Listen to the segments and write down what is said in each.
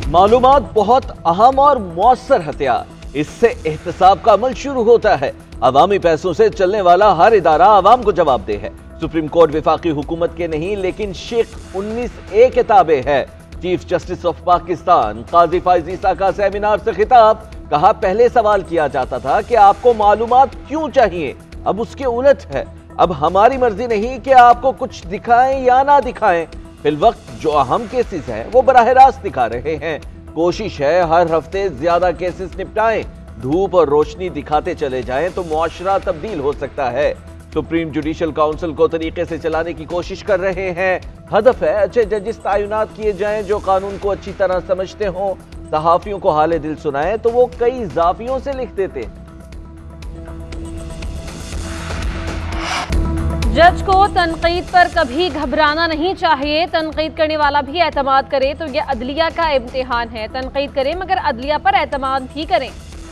मालूमात बहुत अहम और मौसर हथियार, इससे एहतसाब का अमल शुरू होता है। अवामी पैसों से चलने वाला हर इदारा अवाम को जवाबदेह है। सुप्रीम कोर्ट विफाकी हुकूमत के नहीं लेकिन शेख 19A के ताबे है। चीफ जस्टिस ऑफ पाकिस्तान काजी फैज ईसा का सेमिनार से खिताब, कहा पहले सवाल किया जाता था कि आपको मालूमात क्यों चाहिए, अब उसके उलट है। अब हमारी मर्जी नहीं कि आपको कुछ दिखाएं या ना दिखाएं, फिल वक्त जो अहम केसेस हैं वो बराह रास्त दिखा रहे हैं। कोशिश है हर हफ्ते ज्यादा केसेस निपटाएं, धूप और रोशनी दिखाते चले जाएं तो मुआशरा तब्दील हो सकता है। सुप्रीम जुडिशल काउंसिल को तरीके से चलाने की कोशिश कर रहे हैं। हदफ है अच्छे जजेस तैनात किए जाएं जो कानून को अच्छी तरह समझते हों। सहाफियों को हाले दिल सुनाएं तो वो कई जाफियों से लिख देते। जज को तनकीद पर कभी घबराना नहीं चाहिए। तनकीद करने वाला भी एतमाद करे तो यह अदलिया का इम्तिहान है। तनकीद करें मगर अदलिया पर एतमाद भी करें।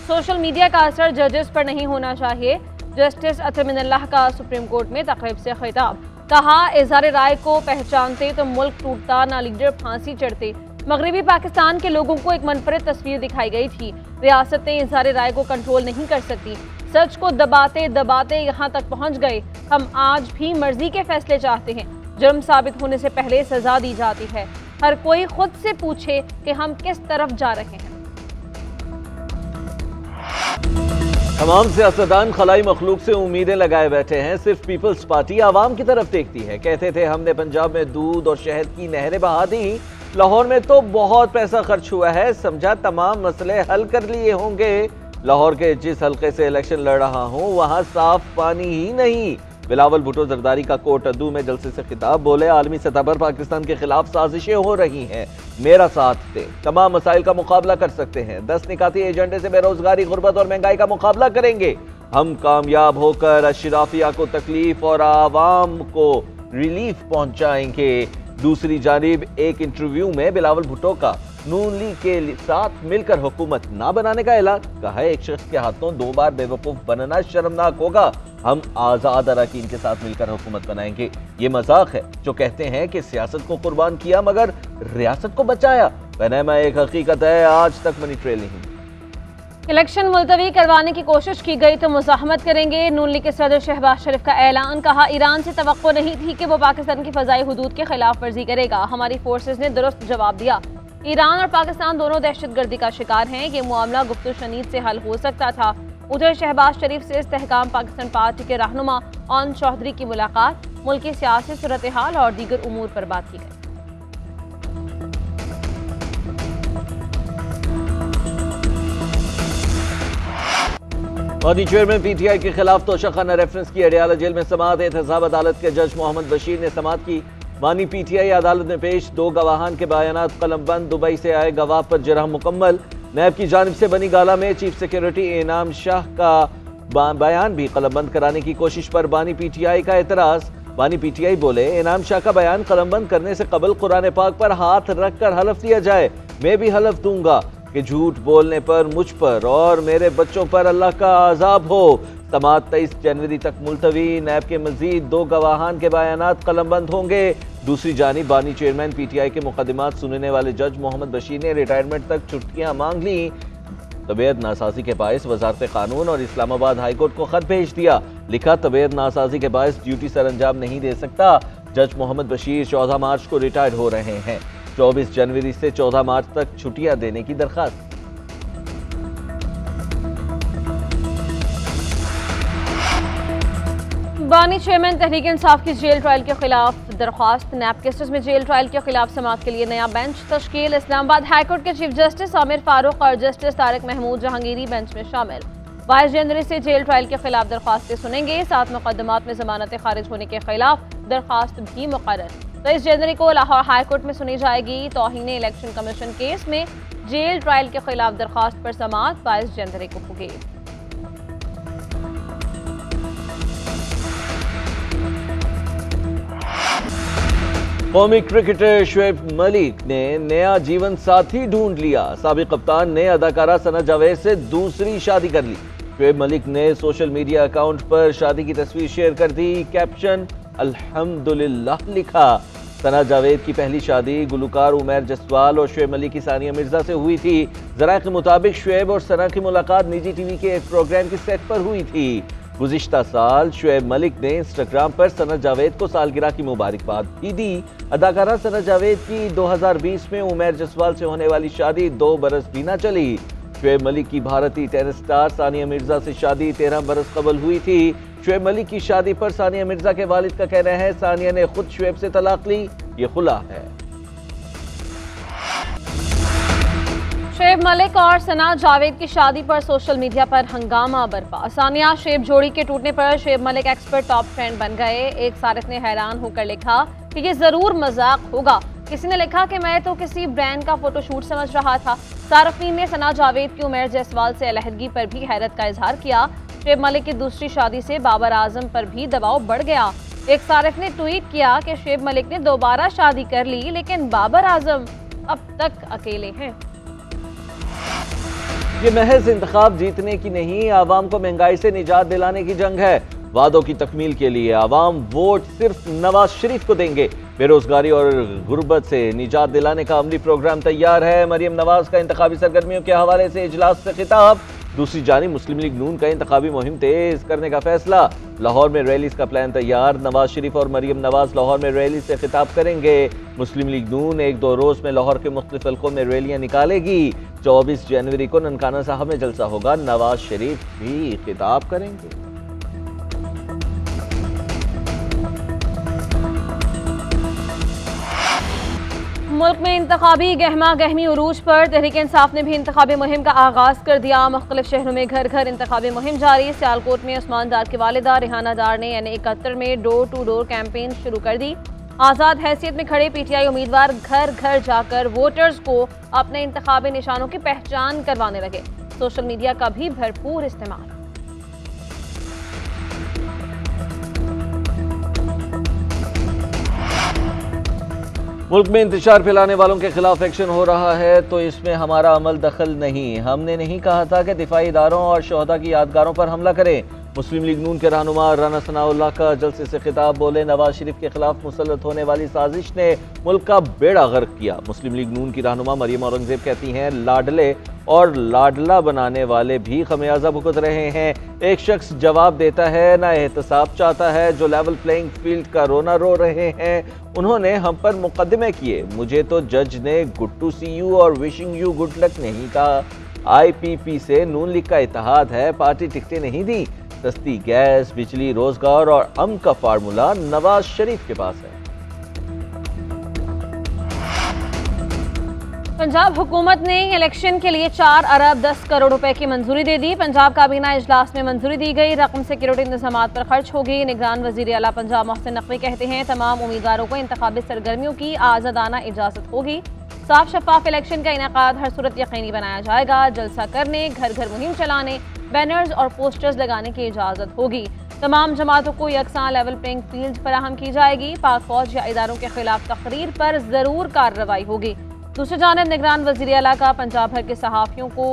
सोशल मीडिया का असर जजेस पर नहीं होना चाहिए। जस्टिस अतमिनुल्लाह का सुप्रीम कोर्ट में तकरीब से खिताब, कहा इज़हार राय को पहचानते तो मुल्क टूटता, ना लीडर फांसी चढ़ते। मगरबी पाकिस्तान के लोगों को एक मुनफरिद तस्वीर दिखाई गई थी। रियासतें इज़हार राय को कंट्रोल नहीं कर सकती। सच को दबाते दबाते यहाँ तक पहुँच गए। हम आज भी मर्जी के फैसले चाहते हैं। जुर्म साबित होने से पहले सजा दी जाती है। हर कोई खुद से पूछे कि हम किस तरफ जा रहे हैं। तमाम सियासतदान खलाई मखलूक से उम्मीदें लगाए बैठे हैं। सिर्फ पीपल्स पार्टी आवाम की तरफ देखती है। कहते थे हमने पंजाब में दूध और शहद की नहरें बहा दी, लाहौर में तो बहुत पैसा खर्च हुआ है, समझा तमाम मसले हल कर लिए होंगे। लाहौर के जिस हल्के से इलेक्शन लड़ रहा हूं वहां साफ पानी ही नहीं। बिलावल भुट्टो जरदारी का कोट अद्दू में जलसे से खिताब, बोले आलमी सतह पर पाकिस्तान के खिलाफ साजिशें हो रही हैं, मेरा साथ दे, तमाम मसाइल का मुकाबला कर सकते हैं। 10 निकाती एजेंडे से बेरोजगारी, गुर्बत और महंगाई का मुकाबला करेंगे। हम कामयाब होकर अशराफिया को तकलीफ और आवाम को रिलीफ पहुंचाएंगे। दूसरी जानिब एक इंटरव्यू में बिलावल भुट्टो का नून लीग के साथ मिलकर हुकूमत ना बनाने का ऐलान, कहा है एक शख्स के हाथों 2 बार बेवकूफ बनना शर्मनाक होगा। हम आजाद अरकान के साथ मिलकर हुकूमत बनाएंगे। ये मजाक है जो कहते हैं कि सियासत को कुर्बान किया मगर रियासत को बचाया। पैनामा एक हकीकत है, आज तक मनी ट्रेल नहीं। इलेक्शन मुलतवी करवाने की कोशिश की गई तो मुज़ाहमत करेंगे। नून लीग के सदर शहबाज शरीफ का ऐलान, कहा ईरान से तवक्को नहीं थी कि वो पाकिस्तान की फजाई हुदूद के खिलाफ वर्जी करेगा। हमारी फोर्सेज ने दुरुस्त जवाब दिया। ईरान और पाकिस्तान दोनों दहशतगर्दी का शिकार हैं। ये मामला गुफ्तगू शनीद से हल हो सकता था। उधर शहबाज शरीफ से इस्तेहकाम पाकिस्तान पार्टी के रहनुमा ओन चौधरी की मुलाकात, मुल्क की सियासी सूरत हाल और दीगर उमूर पर बात की गई। मौदी चेयरमैन PTI के खिलाफ तोशाखाना रेफरेंस की अडियाला जेल में समाअत। एहतसाब अदालत के जज मोहम्मद बशीर ने समाअत की। बानी PTI अदालत में पेश, 2 गवाहान के बयानात कलमबंद। दुबई से आए गवाह पर जरह मुकम्मल। नैब की जानिब से बनी गाला में चीफ सेक्रेटरी इनाम शाह का बयान भी कलमबंद कराने की कोशिश पर बानी PTI का एतराज। बानी PTI बोले इनाम शाह का बयान कलमबंद करने से कबल कुरान पाक पर हाथ रख कर हलफ दिया जाए। मैं भी हलफ दूंगा कि झूठ बोलने पर मुझ पर और मेरे बच्चों पर अल्लाह का अजाब हो। समाअत 23 जनवरी तक मुलतवी। नैब के मजीद 2 गवाहान के बयानात कलमबंद होंगे। दूसरी जानिब बानी चेयरमैन PTI के मुकदमात सुनने वाले जज मोहम्मद बशीर ने रिटायरमेंट तक छुट्टियां मांग ली। तबीयत नासाजी के बायस वजारत कानून और इस्लामाबाद हाईकोर्ट को खत भेज दिया। लिखा तबीयत नासाजी के बायस ड्यूटी सर अंजाम नहीं दे सकता। जज मोहम्मद बशीर 14 मार्च को रिटायर हो रहे हैं। 24 जनवरी से 14 मार्च तक छुट्टियां देने की दरखास्त। बानी चेयरमैन तहरीक इंसाफ की जेल ट्रायल के खिलाफ दरख्वास्त। नैब केसेस में जेल ट्रायल के खिलाफ समाअत के लिए नया बेंच तश्कील। इस्लामाबाद हाईकोर्ट के चीफ जस्टिस आमिर फारूक और जस्टिस तारिक महमूद जहांगीरी बेंच में शामिल। 22 जनवरी से जेल ट्रायल के खिलाफ दरख्वास्तें सुनेंगे। 7 मुकदमात में जमानतें खारिज होने के खिलाफ दरख्वास्त भी मुकर्रर। 23 जनवरी को लाहौर हाईकोर्ट में सुनी जाएगी। तौहीन इलेक्शन कमीशन केस में जेल ट्रायल के खिलाफ दरख्वास्त पर समाअत 22 जनवरी को होगी। कौमी क्रिकेटर शुएब मलिक ने नया जीवन साथी ढूंढ लिया। साबिक कप्तान ने अदाकारा सना जावेद से दूसरी शादी कर ली। शुएब मलिक ने सोशल मीडिया अकाउंट पर शादी की तस्वीर शेयर कर दी। कैप्शन अल्हम्दुलिल्लाह लिखा। सना जावेद की पहली शादी गुलकार उमैर जसवाल और शुएब मलिक की सानिया मिर्जा से हुई थी। जराए के मुताबिक शुएब और सना की मुलाकात निजी टीवी के एक प्रोग्राम की सेट पर हुई थी। गुज़िश्ता साल शुएब मलिक ने इंस्टाग्राम पर सना जावेद को सालगिरह की मुबारकबाद भी दी। अदाकारा सना जावेद की 2020 में उमैर जसवाल से होने वाली शादी 2 बरस भी न चली। शुएब मलिक की भारतीय टेनिस स्टार सानिया मिर्जा से शादी 13 बरस कबल हुई थी। शुएब मलिक की शादी पर सानिया मिर्जा के वालिद का कहना है सानिया ने खुद शुएब से तलाक ली, ये खुला है। शुएब मलिक और सना जावेद की शादी पर सोशल मीडिया पर हंगामा बरपा। सानिया शुएब जोड़ी के टूटने पर Shoaib Malik expert top trend बन गए। एक सारिफ ने हैरान होकर लिखा कि ये जरूर मजाक होगा। किसी ने लिखा कि मैं तो किसी ब्रांड का फोटोशूट समझ रहा था। सारफीन ने सना जावेद की उमैर जसवाल से अलहदगी पर भी हैरत का इजहार किया। शुएब मलिक की दूसरी शादी से बाबर आजम पर भी दबाव बढ़ गया। एक सारिफ ने ट्वीट किया कि शुएब मलिक ने दोबारा शादी कर ली लेकिन बाबर आजम अब तक अकेले हैं। ये महज इंतखाब जीतने की नहीं, आवाम को महंगाई से निजात दिलाने की जंग है। वादों की तकमील के लिए आवाम वोट सिर्फ नवाज शरीफ को देंगे। बेरोजगारी और गुर्बत से निजात दिलाने का अमली प्रोग्राम तैयार है। मरियम नवाज का इंतखाबी सरगर्मियों के हवाले से इजलास से खिताब। दूसरी जानिब मुस्लिम लीग नून का इंतखाबी मुहिम तेज करने का फैसला। लाहौर में रैलीज का प्लान तैयार। नवाज शरीफ और मरियम नवाज लाहौर में रैली से खिताब करेंगे। मुस्लिम लीग नून 1-2 रोज में लाहौर के मुख्तलिफ हलकों में रैलियां निकालेगी। 24 जनवरी को ननकाना साहब में जलसा होगा। नवाज शरीफ भी खिताब करेंगे। मुल्क में इंतखाबी गहमा गहमी उरूज पर तहरीक इंसाफ ने भी इंतखाबी मुहिम का आगाज कर दिया। मुख्तलिफ शहरों में घर घर इंतखाबी मुहिम जारी। सियालकोट में उस्मान डार की वालिदा रिहाना डार ने NA-71 में डोर टू डोर कैंपेन शुरू कर दी। आज़ाद हैसियत में खड़े PTI उम्मीदवार घर घर जाकर वोटर्स को अपने इंतखाबी निशानों की पहचान करवाने लगे। सोशल मीडिया का भी भरपूर इस्तेमाल। मुल्क में इंतशार फैलाने वालों के खिलाफ एक्शन हो रहा है तो इसमें हमारा अमल दखल नहीं। हमने नहीं कहा था कि दिफाई इदारों और शोहदा की यादगारों पर हमला करें। मुस्लिम लीग नून के रहनुमा राना सनाउल्लाह का जलसे से खिताब। बोले नवाज शरीफ के खिलाफ मुसल्लत होने वाली साजिश ने मुल्क का बेड़ा गर्क किया। मुस्लिम लीग नून की रहनुमा मरियम औरंगजेब कहती हैं लाडले और लाडला बनाने वाले भी खमियाजा भुगत रहे हैं। एक शख्स जवाब देता है ना एहतसाब चाहता है। जो लेवल प्लेइंग फील्ड का रोना रो रहे हैं उन्होंने हम पर मुकदमे किए। मुझे तो जज ने गुड टू सी यू और विशिंग यू गुड लक नहीं कहा। IPP से नून लीग का इत्तेहाद है, पार्टी टिकटें नहीं दी। सस्ती गैस, बिजली, रोजगार और अमन का फार्मूला नवाज शरीफ के पास है। पंजाब हुकूमत ने इलेक्शन के लिए 4 अरब 10 करोड़ रुपए की मंजूरी दे दी। पंजाब काबीना इजलास में मंजूरी दी गई। रकम सिक्योरिटी इंतजाम पर खर्च होगी। निगरान वजीर आला पंजाब मोहसिन नकवी कहते हैं तमाम उम्मीदवारों को इंतखाबी सरगर्मियों की आज़ादाना इजाजत होगी। साफ शफाफ इलेक्शन का इनेकाद हर सूरत यकीनी बनाया जाएगा। जलसा करने, घर घर मुहिम चलाने, बैनर्स और पोस्टर्स लगाने की इजाजत होगी। तमाम जमातों को यकसां लेवल प्लेइंग फील्ड फराहम की जाएगी। पाक फौज या इदारों के खिलाफ तकरीर पर जरूर कार्रवाई होगी। दूसरी जानब निगरान वज़ीर आला का पंजाब भर के सहाफ़ियों को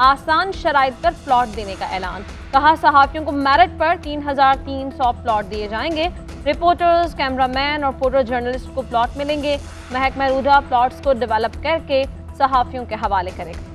आसान शराइत पर प्लॉट देने का ऐलान। कहा सहाफ़ियों को मेरिट पर 3300 प्लॉट दिए जाएंगे। रिपोर्टर्स, कैमरामैन और फोटो जर्नलिस्ट को प्लॉट मिलेंगे। महकमा रूडा प्लॉट्स को डेवलप करके सहाफ़ियों के हवाले करेगा।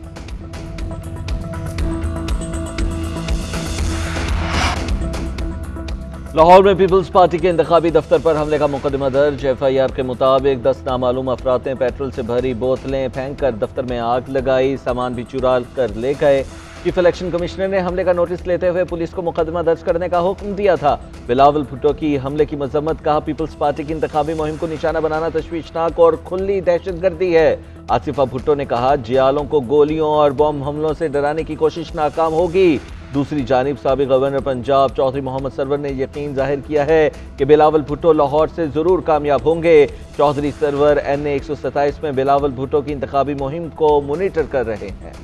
लाहौर में पीपल्स पार्टी के इंतखाबी दफ्तर पर हमले का मुकदमा दर्ज। FIR के मुताबिक 10 नामालूम अफराद ने पेट्रोल से भरी बोतलें फेंक कर दफ्तर में आग लगाई। सामान भी चुरा कर ले गए। चीफ इलेक्शन कमिश्नर ने हमले का नोटिस लेते हुए पुलिस को मुकदमा दर्ज करने का हुक्म दिया था। बिलावल भुट्टो की हमले की मजम्मत। कहा पीपल्स पार्टी की इंतखाबी मुहिम को निशाना बनाना तशवीशनाक और खुली दहशतगर्दी है। आसिफा भुट्टो ने कहा जियालों को गोलियों और बम हमलों से डराने की कोशिश नाकाम होगी। दूसरी जानिब साबिक गवर्नर पंजाब चौधरी मोहम्मद सरवर ने यकीन जाहिर किया है कि बिलावल भुट्टो लाहौर से जरूर कामयाब होंगे। चौधरी सरवर NA-127 में बिलावल भुट्टो की इंतखाबी मुहिम को मॉनिटर कर रहे हैं।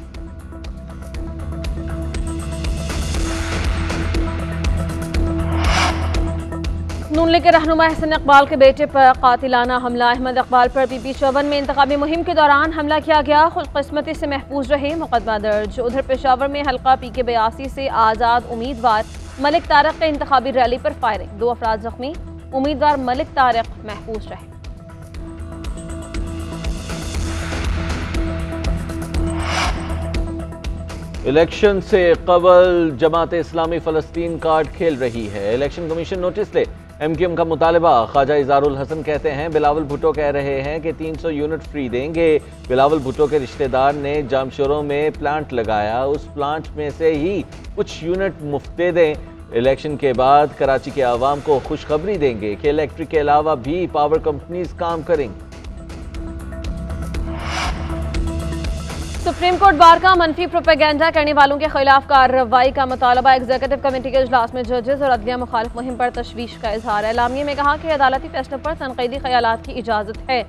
नून लीग के रहनुमा अहसन इकबाल के बेटे पर कातिलाना हमला। अहमद इकबाल पर PP-54 में इंतखाबी मुहिम के दौरान हमला किया गया। खुशकिस्मती से महफूज रहे, मुकदमा दर्ज। उधर पेशावर में हल्का PK-82 से आज़ाद उम्मीदवार मलिक तारिक के इंतखाबी रैली पर फायरिंग। 2 अफराद जख्मी। उम्मीदवार मलिक तारिक महफूज रहे। इलेक्शन से कबल जमात इस्लामी फ़लस्तीन कार्ड खेल रही है। इलेक्शन कमीशन नोटिस ले। MQM का मुतालबा। ख्वाजा इजारुल हसन कहते हैं बिलावल भुट्टो कह रहे हैं कि 300 यूनिट फ्री देंगे। बिलावल भुट्टो के रिश्तेदार ने जामशोरों में प्लांट लगाया, उस प्लांट में से ही कुछ यूनिट मुफ्त दे दें। इलेक्शन के बाद कराची के आवाम को खुशखबरी देंगे कि इलेक्ट्रिक के अलावा भी पावर कंपनीज काम करेंगी। सुप्रीम कोर्ट बार का मनफी प्रोपेगेंडा करने वालों के खिलाफ कार्रवाई का मुतालबा। एग्जीक्यूटिव कमेटी के इजलास में जजेस और अदलिया मुखालिफ मुहिम पर तशवीश का इजहार। एलामिये में कहा कि अदालती फैसलों पर तनकीदी ख्यालात की इजाज़त है।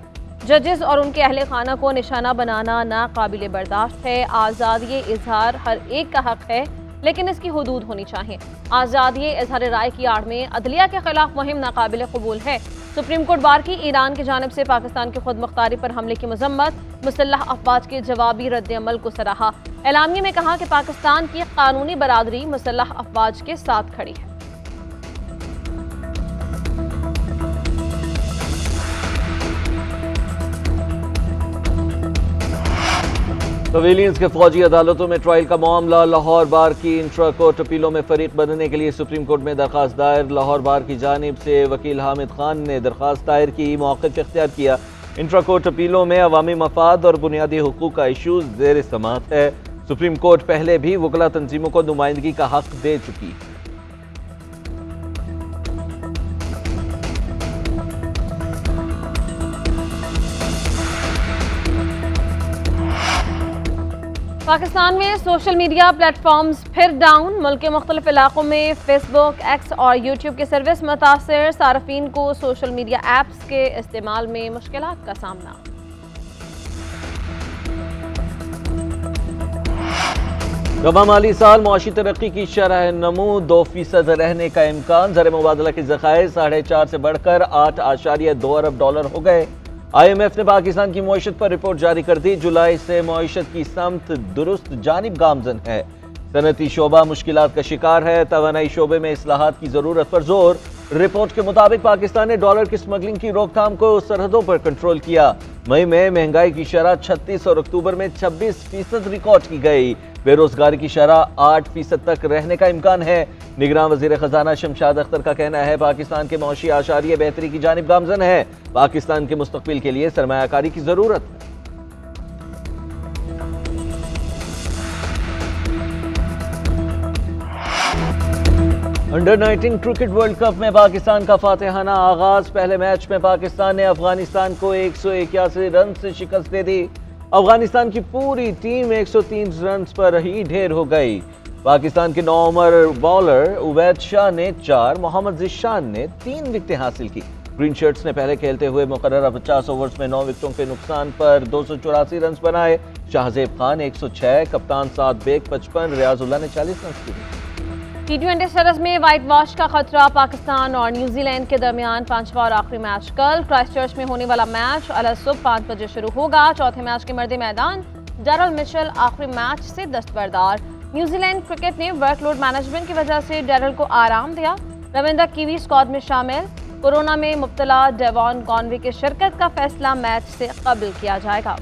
जजेस और उनके अहले खाना को निशाना बनाना नाकाबिले बर्दाश्त है। आज़ादी इजहार हर एक का हक है, लेकिन इसकी हुदूद होनी चाहिए। आज़ादी इजहार राय की आड़ में अदलिया के खिलाफ मुहिम नाकाबिले कबूल है। सुप्रीम कोर्ट बार की ईरान की जानिब से पाकिस्तान की खुद मुख्तारी पर हमले की मजम्मत। मुसल्लह अफवाज के जवाबी रद्द-ए-अमल को सराहा। एलामिये में कहा कि पाकिस्तान की कानूनी बरादरी मुसल्लह अफवाज के साथ खड़ी है। सिविलियंस के फौजी अदालतों में ट्रायल का मामला। लाहौर बार की इंट्रा कोर्ट अपीलों में फरीक बनने के लिए सुप्रीम कोर्ट में दरखास्त दायर। लाहौर बार की जानिब से वकील हामिद खान ने दरखास्त दायर की, मौक़िफ़ इख्तियार किया। इंट्रा कोर्ट अपीलों में अवामी मफाद और बुनियादी हुकूक का इशूज़ ज़ेर समाअत है। सुप्रीम कोर्ट पहले भी वकला तंजीमों को नुमाइंदगी का हक दे चुकी है। पाकिस्तान में सोशल मीडिया प्लेटफॉर्म्स फिर डाउन। मुल्क के मुख्तलिफ इलाकों में फेसबुक, एक्स और यूट्यूब की सर्विस मुतासर। सार्फिन को सोशल मीडिया ऐप्स के इस्तेमाल में मुश्किलात का सामना। रबा माली साल मुआशी तरक्की की शरह नमू 2% रहने का इम्कान। ज़र मुबादला के ज़खायर 4.5 से बढ़कर 8.2 अरब डॉलर हो गए। IMF ने पाकिस्तान की मईशत पर रिपोर्ट जारी कर दी। जुलाई से मईशत की समत दुरुस्त जानिब गामजन है। सनती शोबा मुश्किलात का शिकार है। तवानाई शोबे में इस्लाहात की जरूरत पर जोर। रिपोर्ट के मुताबिक पाकिस्तान ने डॉलर की स्मगलिंग की रोकथाम को सरहदों पर कंट्रोल किया। मई में महंगाई की शरह 36 और अक्टूबर में 26% रिकॉर्ड की गई। बेरोजगारी की शरह 8% तक रहने का इम्कान है। निगरान वजीर खजाना शमशाद अख्तर का कहना है पाकिस्तान के मौशी आशारिया बेहतरी की जानिब गामजन है। पाकिस्तान के मुस्तकबिल के लिए सरमायाकारी की जरूरत है। अंडर 19 क्रिकेट वर्ल्ड कप में पाकिस्तान का फातिहाना आगाज। पहले मैच में पाकिस्तान ने अफगानिस्तान को 181 रन से शिकस्त दे दी। अफगानिस्तान की पूरी टीम 103 रन पर ही ढेर हो गई। पाकिस्तान के नौमर बॉलर उबैद शाह ने 4, मोहम्मद जिशान ने 3 विकेटें हासिल की। ग्रीन शर्ट्स ने पहले खेलते हुए मुकर्रर 50 ओवर्स में 9 विकेटों के नुकसान पर 284 रन बनाए। शाहजेब खान 106, कप्तान साद बेग 55, रियाजुल्लाह ने 40 रन किए। T20 सीरीज में व्हाइट वॉश का खतरा। पाकिस्तान और न्यूजीलैंड के दरमियान 5वां और आखिरी मैच कल। क्राइस्टचर्च में होने वाला मैच अल सुबह 5 बजे शुरू होगा। चौथे मैच के मर्दे मैदान डैरल मिचेल आखिरी मैच से दस्तबरदार। न्यूजीलैंड क्रिकेट ने वर्कलोड मैनेजमेंट की वजह से डैरल को आराम दिया। रविंद्र कीवी स्क्वाड में शामिल। कोरोना में मुब्तला डेवॉन कॉनवे की शिरकत का फैसला मैच से कबल किया जाएगा।